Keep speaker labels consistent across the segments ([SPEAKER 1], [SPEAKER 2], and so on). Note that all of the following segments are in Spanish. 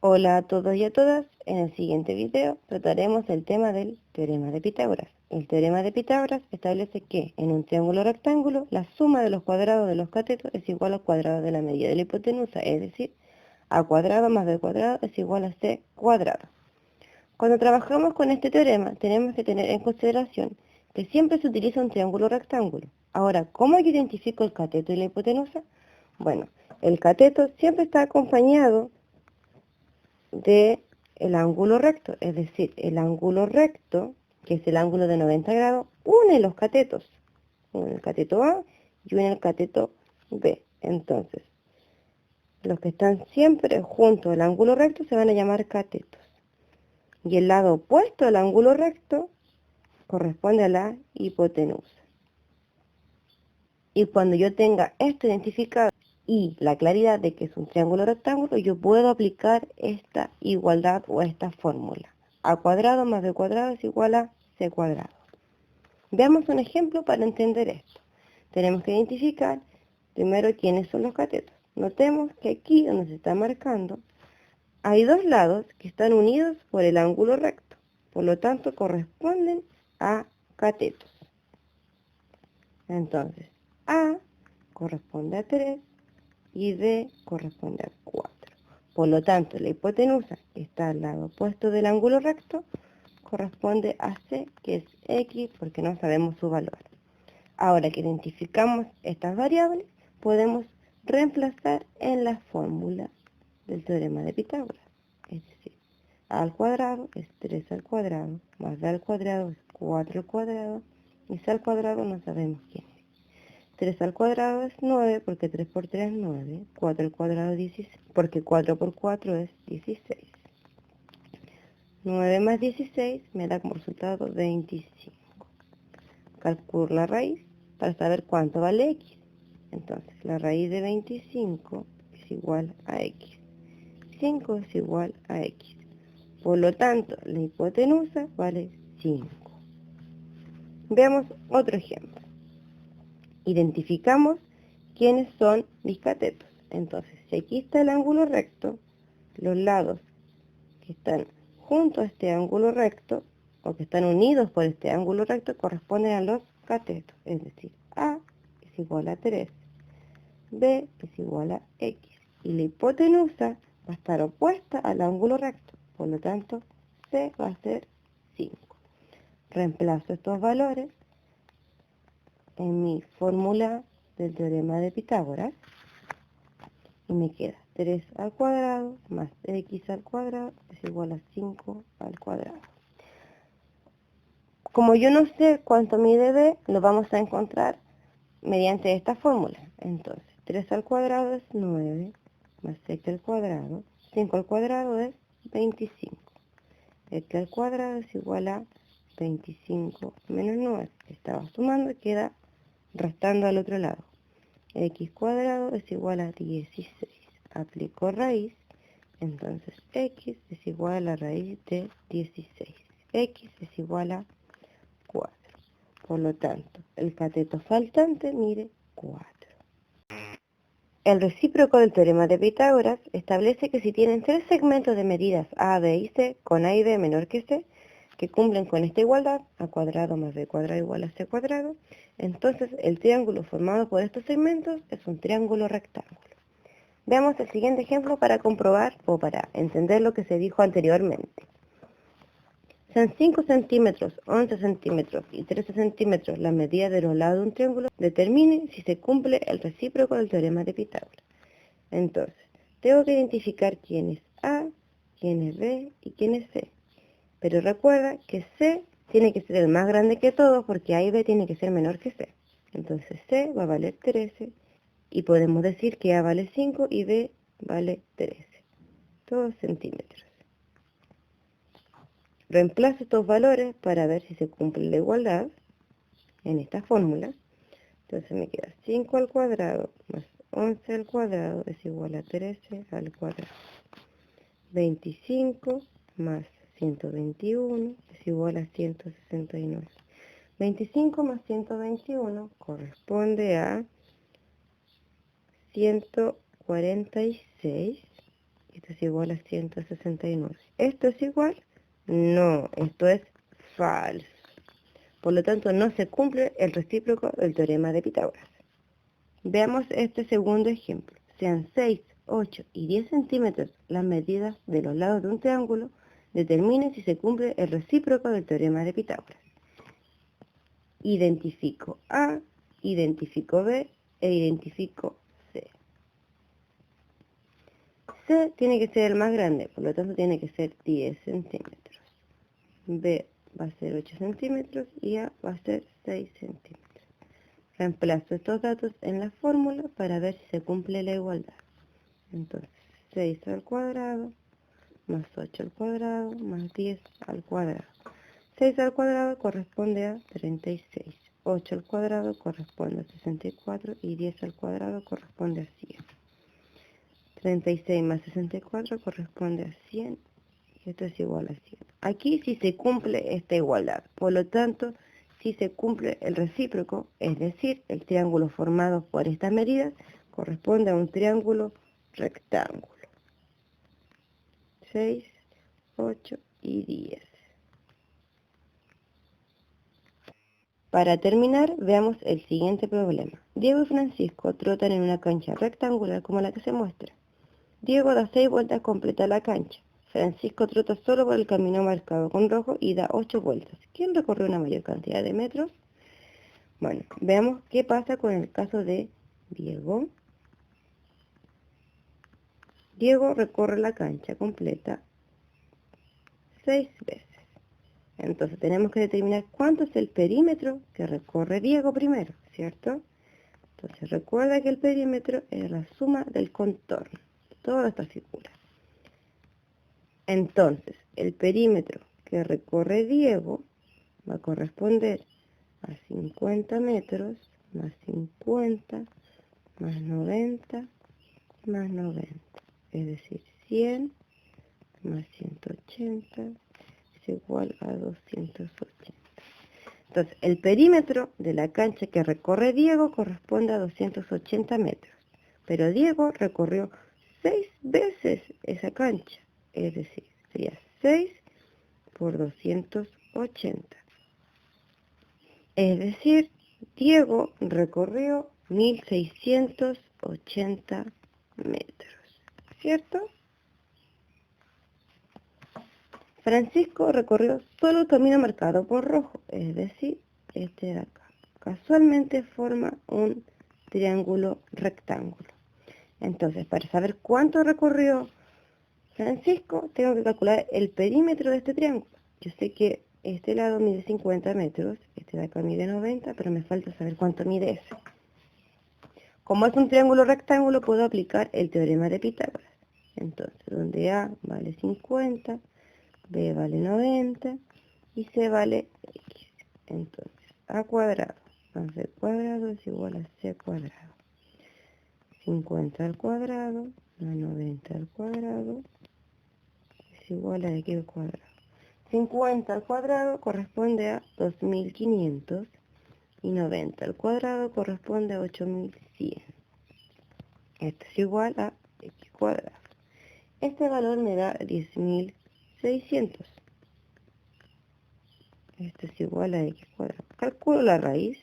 [SPEAKER 1] Hola a todos y a todas, en el siguiente video trataremos el tema del teorema de Pitágoras. El teorema de Pitágoras establece que en un triángulo rectángulo la suma de los cuadrados de los catetos es igual al cuadrado de la medida de la hipotenusa, es decir, a cuadrado más b cuadrado es igual a c cuadrado. Cuando trabajamos con este teorema tenemos que tener en consideración que siempre se utiliza un triángulo rectángulo. Ahora, ¿cómo identifico el cateto y la hipotenusa? Bueno, el cateto siempre está acompañado de el ángulo recto, es decir, el ángulo recto, que es el ángulo de 90 grados, une los catetos, une el cateto A y une el cateto B. Entonces, los que están siempre junto al ángulo recto se van a llamar catetos. Y el lado opuesto al ángulo recto corresponde a la hipotenusa. Y cuando yo tenga esto identificado y la claridad de que es un triángulo rectángulo, yo puedo aplicar esta igualdad o esta fórmula. A cuadrado más b cuadrado es igual a c cuadrado. Veamos un ejemplo para entender esto. Tenemos que identificar primero quiénes son los catetos. Notemos que aquí donde se está marcando hay dos lados que están unidos por el ángulo recto. Por lo tanto, corresponden a catetos. Entonces, A corresponde a 3 y B corresponde a 4. Por lo tanto, la hipotenusa, que está al lado opuesto del ángulo recto, corresponde a C, que es X, porque no sabemos su valor. Ahora que identificamos estas variables, podemos reemplazar en la fórmula del teorema de Pitágoras. Es decir, A al cuadrado es 3 al cuadrado, más B al cuadrado es 4 al cuadrado, y C al cuadrado no sabemos quién es. 3 al cuadrado es 9, porque 3 por 3 es 9. 4 al cuadrado es 16, porque 4 por 4 es 16. 9 más 16 me da como resultado 25. Calculo la raíz para saber cuánto vale x. Entonces, la raíz de 25 es igual a x. 5 es igual a x. Por lo tanto, la hipotenusa vale 5. Veamos otro ejemplo. Identificamos quiénes son mis catetos. Entonces, si aquí está el ángulo recto, los lados que están junto a este ángulo recto, o que están unidos por este ángulo recto, corresponden a los catetos. Es decir, A es igual a 3, B es igual a X. Y la hipotenusa va a estar opuesta al ángulo recto. Por lo tanto, C va a ser 5. Reemplazo estos valores en mi fórmula del teorema de Pitágoras y me queda 3 al cuadrado más x al cuadrado es igual a 5 al cuadrado. Como yo no sé cuánto mide b, lo vamos a encontrar mediante esta fórmula. Entonces, 3 al cuadrado es 9 más x al cuadrado, 5 al cuadrado es 25. X al cuadrado es igual a 25 menos 9. Estaba sumando y queda restando al otro lado. X cuadrado es igual a 16. Aplico raíz, entonces x es igual a la raíz de 16. X es igual a 4. Por lo tanto, el cateto faltante mide 4. El recíproco del teorema de Pitágoras establece que si tienen tres segmentos de medidas A, B y C, con A y B menor que C, que cumplen con esta igualdad, A cuadrado más B cuadrado igual a C cuadrado, entonces el triángulo formado por estos segmentos es un triángulo rectángulo. Veamos el siguiente ejemplo para comprobar o para entender lo que se dijo anteriormente. Sean 5 centímetros, 11 centímetros y 13 centímetros las medidas de los lados de un triángulo. Determinen si se cumple el recíproco del teorema de Pitágoras. Entonces, tengo que identificar quién es A, quién es B y quién es C. Pero recuerda que C tiene que ser el más grande que todos porque A y B tiene que ser menor que C. Entonces C va a valer 13 y podemos decir que A vale 5 y B vale 13. 2 centímetros. Reemplazo estos valores para ver si se cumple la igualdad en esta fórmula. Entonces me queda 5 al cuadrado más 11 al cuadrado es igual a 13 al cuadrado. 25 más 121 es igual a 169. 25 más 121 corresponde a 146. Esto Esto es igual a 169. ¿Esto es igual? No, esto es falso. Por lo tanto, no se cumple el recíproco del teorema de Pitágoras. Veamos este segundo ejemplo. Sean 6, 8 y 10 centímetros las medidas de los lados de un triángulo. Determine si se cumple el recíproco del teorema de Pitágoras. Identifico A, identifico B e identifico C. C tiene que ser el más grande, por lo tanto tiene que ser 10 centímetros. B va a ser 8 centímetros y A va a ser 6 centímetros. Reemplazo estos datos en la fórmula para ver si se cumple la igualdad. Entonces, 6 al cuadrado más 8 al cuadrado más 10 al cuadrado. 6 al cuadrado corresponde a 36. 8 al cuadrado corresponde a 64 y 10 al cuadrado corresponde a 100. 36 más 64 corresponde a 100 y esto es igual a 100. Aquí sí se cumple esta igualdad, por lo tanto, sí se cumple el recíproco, es decir, el triángulo formado por estas medidas corresponde a un triángulo rectángulo. 6, 8 y 10. Para terminar, veamos el siguiente problema. Diego y Francisco trotan en una cancha rectangular como la que se muestra. Diego da 6 vueltas completa a la cancha. Francisco trota solo por el camino marcado con rojo y da 8 vueltas. ¿Quién recorrió una mayor cantidad de metros? Bueno, veamos qué pasa con el caso de Diego. Diego recorre la cancha completa 6 veces. Entonces tenemos que determinar cuánto es el perímetro que recorre Diego primero, ¿cierto? Entonces recuerda que el perímetro es la suma del contorno de toda esta figura. Entonces, el perímetro que recorre Diego va a corresponder a 50 metros más 50 más 90 más 90. Es decir, 100 más 180 es igual a 280. Entonces, el perímetro de la cancha que recorre Diego corresponde a 280 metros. Pero Diego recorrió 6 veces esa cancha. Es decir, sería 6 por 280. Es decir, Diego recorrió 1680 metros. ¿Cierto? Francisco recorrió solo el camino marcado por rojo, es decir, este de acá. Casualmente forma un triángulo rectángulo. Entonces, para saber cuánto recorrió Francisco, tengo que calcular el perímetro de este triángulo. Yo sé que este lado mide 50 metros, este de acá mide 90, pero me falta saber cuánto mide ese. Como es un triángulo rectángulo, puedo aplicar el teorema de Pitágoras. Entonces, donde A vale 50, B vale 90 y C vale X. Entonces, A cuadrado más B cuadrado es igual a C cuadrado. 50 al cuadrado más 90 al cuadrado es igual a X al cuadrado. 50 al cuadrado corresponde a 2500 y 90 al cuadrado corresponde a 8100. Esto es igual a X cuadrado. Este valor me da 10.600. Esto es igual a X cuadrado. Calculo la raíz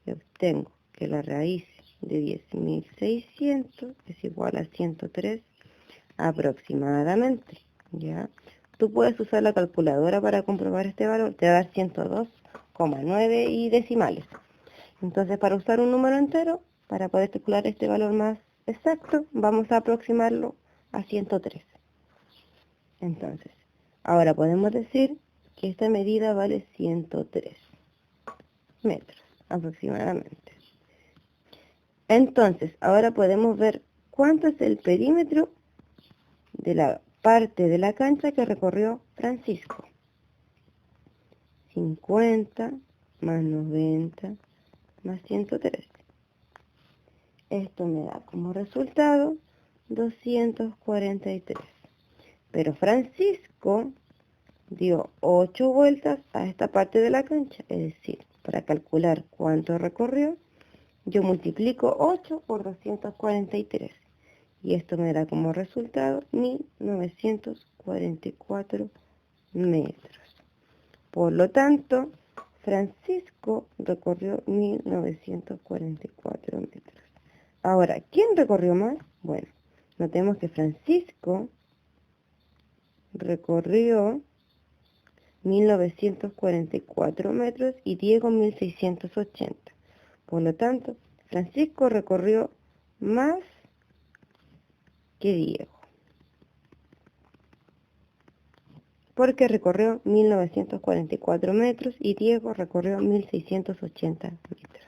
[SPEAKER 1] y obtengo que la raíz de 10.600 es igual a 103 aproximadamente. ¿Ya? Tú puedes usar la calculadora para comprobar este valor. Te va a dar 102,9 y decimales. Entonces, para usar un número entero, para poder calcular este valor más exacto, vamos a aproximarlo a 103. Entonces, ahora podemos decir que esta medida vale 103 metros aproximadamente. Entonces, ahora podemos ver cuánto es el perímetro de la parte de la cancha que recorrió Francisco. 50 más 90 más 103. Esto me da como resultado 243. Pero Francisco dio 8 vueltas a esta parte de la cancha. Es decir, para calcular cuánto recorrió, yo multiplico 8 por 243. Y esto me da como resultado 1944 metros. Por lo tanto, Francisco recorrió 1944 metros. Ahora, ¿quién recorrió más? Bueno, notemos que Francisco recorrió 1944 metros y Diego 1680. Por lo tanto, Francisco recorrió más que Diego, porque recorrió 1944 metros y Diego recorrió 1680 metros.